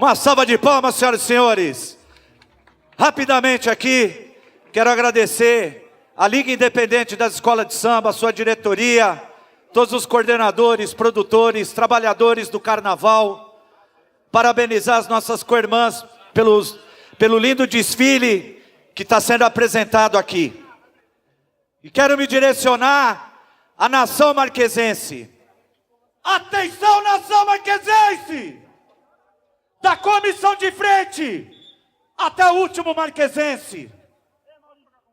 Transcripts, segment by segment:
Uma salva de palmas, senhoras e senhores. Rapidamente aqui, quero agradecer a Liga Independente das Escolas de Samba, a sua diretoria, todos os coordenadores, produtores, trabalhadores do Carnaval. Parabenizar as nossas co-irmãs pelo lindo desfile que está sendo apresentado aqui. E quero me direcionar à nação marquesense. Atenção, nação marquesense! Da comissão de frente até o último marquesense.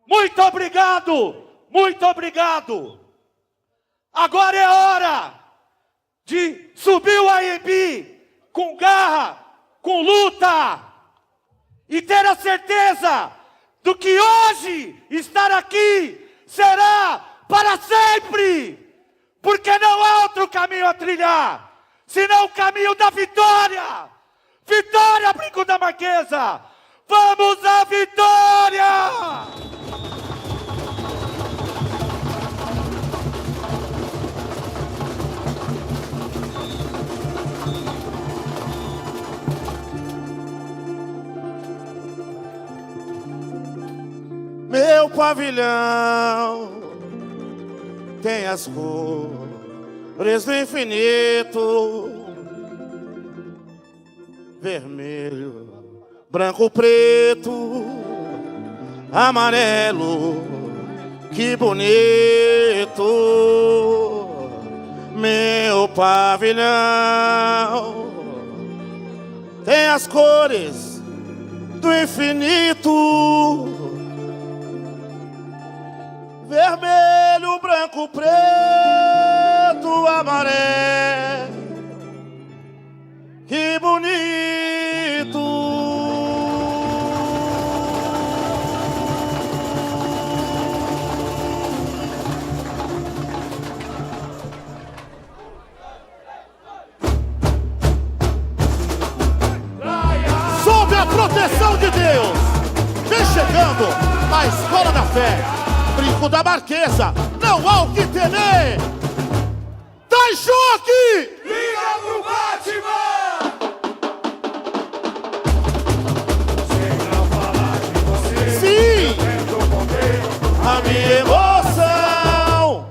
Muito obrigado, muito obrigado. Agora é hora de subir o AEB com garra, com luta e ter a certeza do que hoje estar aqui será para sempre, porque não há outro caminho a trilhar, senão o caminho da vitória. Vitória, Brinco da Marquesa! Vamos à vitória! Meu pavilhão tem as cores do infinito: vermelho, branco, preto, amarelo. Que bonito! Meu pavilhão tem as cores do infinito: vermelho, branco, preto, amarelo. Que bonito! Sob a proteção de Deus, vem chegando a Escola da Fé, Brinco da Marquesa, não há o que temer. Dá choque! Liga pro Batman! A minha emoção.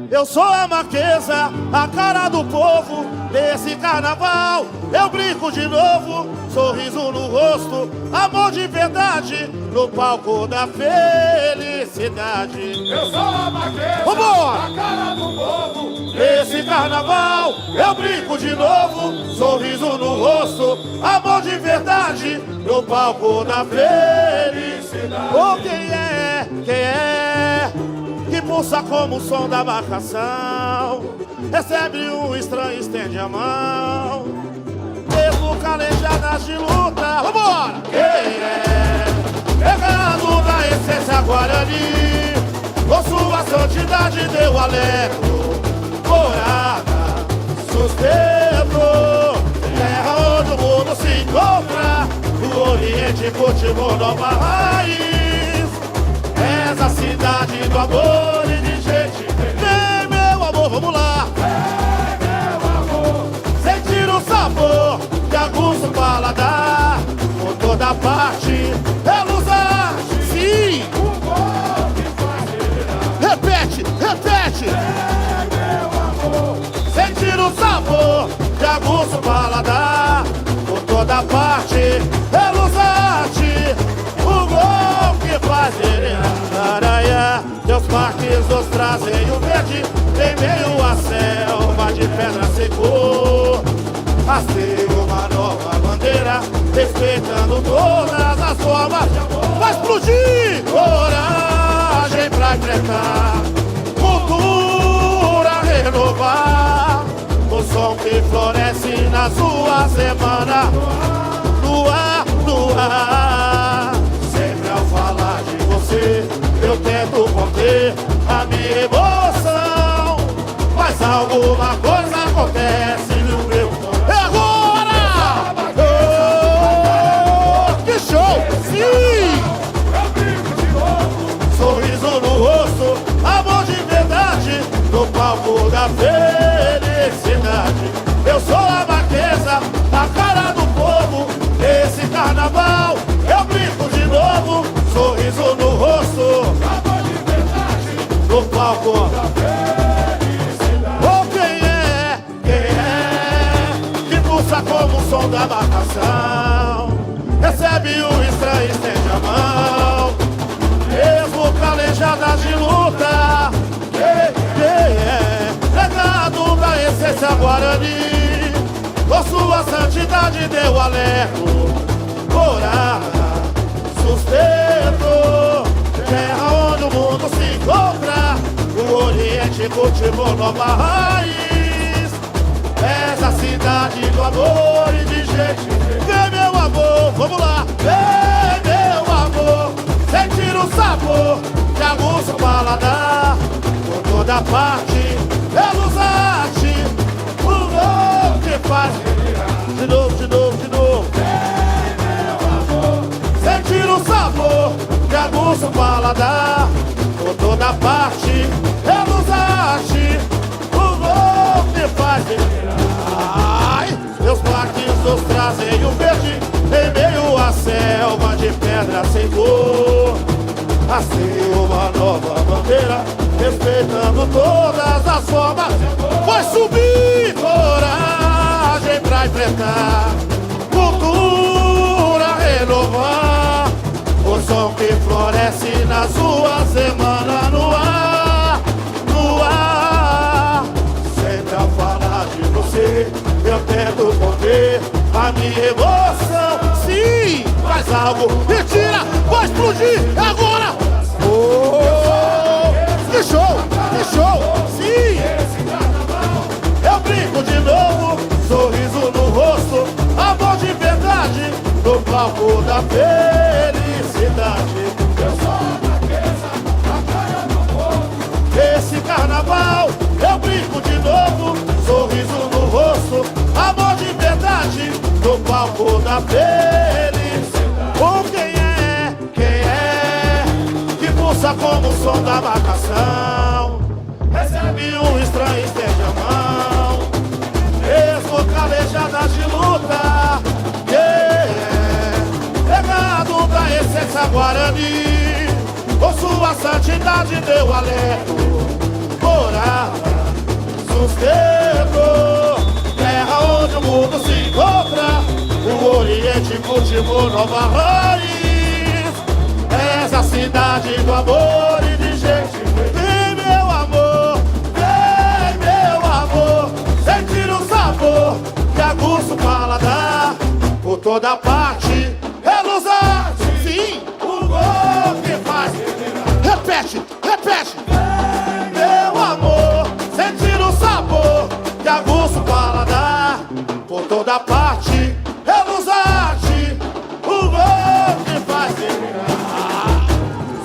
Eu sou a Marquesa, a cara do povo desse carnaval. Eu brinco de novo, sorriso no rosto, amor de verdade no palco da felicidade. Eu sou a Marquesa, vambora! a cara do povo Esse carnaval, eu brinco de novo, sorriso no rosto, amor de verdade no palco da felicidade. Oh, quem é que pulsa como o som da marcação? Recebe um estranho, estende a mão, mesmo calejadas de luta. Vambora! Quem é? Pegando da essência Guarani, com sua santidade deu alegro, morada, sustento, terra onde o mundo se encontra. O Oriente cultivou nova raiz. És a cidade do amor e de gente feliz. Vem, meu amor, vamos lá. Vem, meu amor, Sentir o sabor que aguça o paladar. Por toda parte, é luz arte. Sim, o povo que faz brilhar. repete, repete. Vem, meu amor, Sentir o sabor que aguça o paladar. Por toda parte, é luz arte. O gol que faz Araia, teus parques nos trazem o verde. Em meio à selva de pedra secou, hasteia uma nova bandeira, respeitando todas as formas de amor. Vai explodir! Coragem pra enfrentar, cultura renovar, o som que floresce na sua semana. No ar, no ar. Sempre ao falar de você, eu tento conter a minha emoção, mas alguma coisa acontece no meu coração. É agora! Oh, que show! Sim! eu brinco de novo. Sorriso no rosto, amor de verdade, no palco da felicidade. carnaval, eu brinco de novo, sorriso no rosto, amor de verdade, no palco. da felicidade. Oh, quem é que pulsa como o som da marcação? Recebe o estranho, estende a mão, mesmo calejada de luta. Quem é legado da essência Guarani, com sua santidade deu alerto, coragem, sustento, terra onde o mundo se encontra, o Oriente cultivou nova raiz. Essa cidade do amor e de gente, vem meu amor, vamos lá, vem meu amor, sentir o sabor que aguça o paladar, por toda parte, pelos arte, o novo que faz, de novo, de novo, de novo, Vem, meu amor, sentir o sabor que aguça o paladar, por toda parte, pelos arte, o novo que faz. Ai, meus parques nos trazem o verde em meio à selva de pedra sem cor. Assim uma nova bandeira, respeitando todas as formas. Vai subir, coragem pra enfrentar, cultura renovar, o som que floresce na sua semana no ar, no ar. Sempre a falar de você, eu tento conter a minha emoção. Sim, faz algo e tira, vai explodir agora. Oh, que show, sim. esse carnaval, Eu brinco de novo, sorriso no rosto, amor de verdade, no palco da felicidade. eu sou a marquesa, a praia do povo. Esse carnaval, eu brinco de novo, sorriso no rosto, amor de verdade, no palco da felicidade. Oh, quem é que pulsa como o som da marcação? Recebe um estranho, estende a mão, mesmo calejada de luta. Legado da essência Guarani, com sua santidade deu alerto, coragem, sustento, terra onde o mundo se encontra, o Oriente cultivou nova raiz. Essa cidade do amor e de gente, vem meu amor, sentir o sabor que aguça o paladar, por toda parte, reluzar, sim, o gol que faz. Repete, meu amor, sentir o sabor que aguça o paladar, por toda parte, reluzar-te, o gol que faz.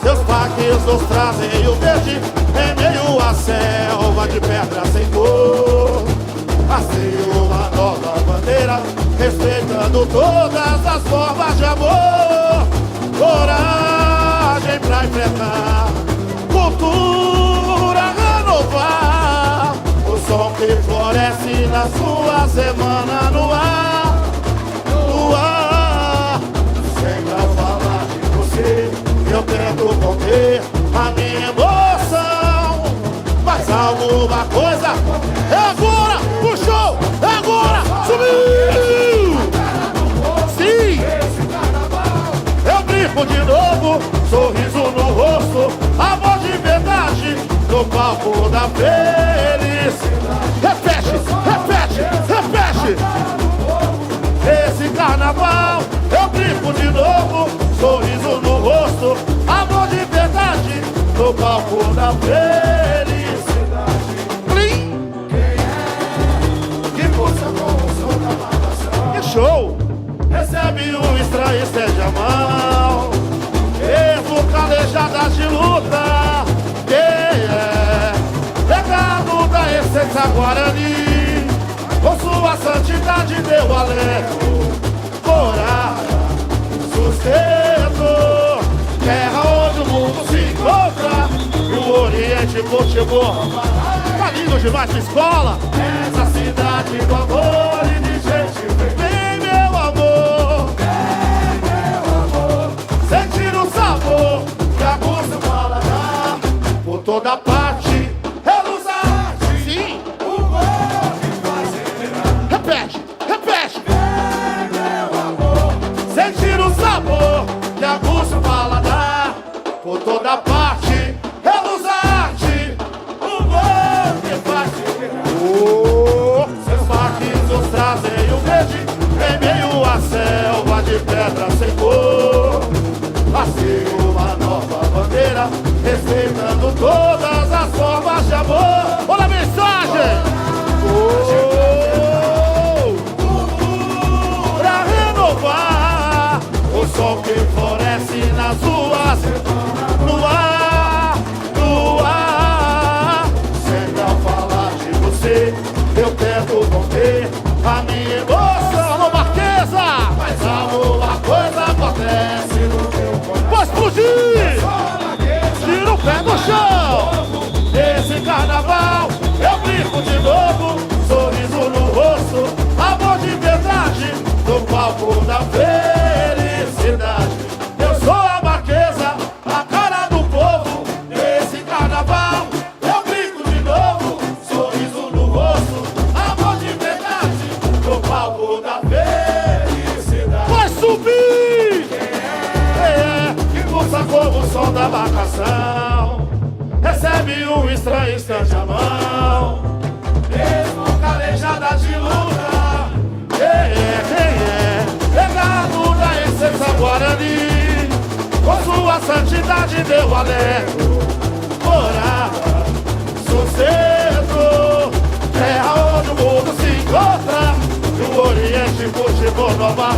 Seus parques nos trazem o verde em meio à selva de pedra sem cor. Assim uma nova bandeira, respeitando todas as formas de amor. Coragem pra enfrentar, cultura renovar, o som que floresce na sua semana no ar, no ar. Sempre a falar de você, eu tento conter a minha emoção, mas alguma coisa é agora, puxou, é agora, subiu! Sim! Esse carnaval, Eu brinco de novo, sorriso no rosto, amor de verdade, no palco da felicidade. Repete! Esse carnaval, eu brinco de novo, sorriso no rosto, amor de verdade, no palco da felicidade. Plim! que pulsa com o som da marcação. Que show! Recebe um estranho, estende a mão, mesmo calejadas de luta. Quem é legado da essência Guarani, com sua santidade deu alerto, coragem, sustento, terra onde o mundo se encontra, o Oriente cultivou. Tá lindo demais de escola, essa cidade do amor e de gente. Vem meu amor, toda parte, reluz a arte. Sim. O gol que faz Repete, repete. meu amor. Sentir o sabor que aguça o paladar. Por toda parte, reluz a arte. O gol que faz seus marquinhos trazem o verde em meio à selva de pedra sem cor. Assim uma nova bandeira, respeitando todas as formas de amor. Olha a mensagem! Pra renovar o sol que floresce nas ruas, no ar, no ar. Sempre ao falar de você, eu tento conter a minha emoção. Alô, Marquesa! Mas alguma coisa acontece no meu coração. Vai explodir! Tira o pé do chão! Nesse carnaval eu brinco de novo, sorriso no rosto, amor de verdade, no palco da felicidade. Eu sou a Marquesa, a cara do povo. Nesse carnaval eu brinco de novo, sorriso no rosto, amor de verdade, no palco da felicidade. Vai subir! Quem é que pulsa como o som da marcação? Recebe um estranho instante à mão, mesmo calejada de luta. Quem é? Legado da essência Guarani, com sua santidade deu alegro, morava, sossego, terra onde o mundo se encontra. Do Oriente, futebol, Nova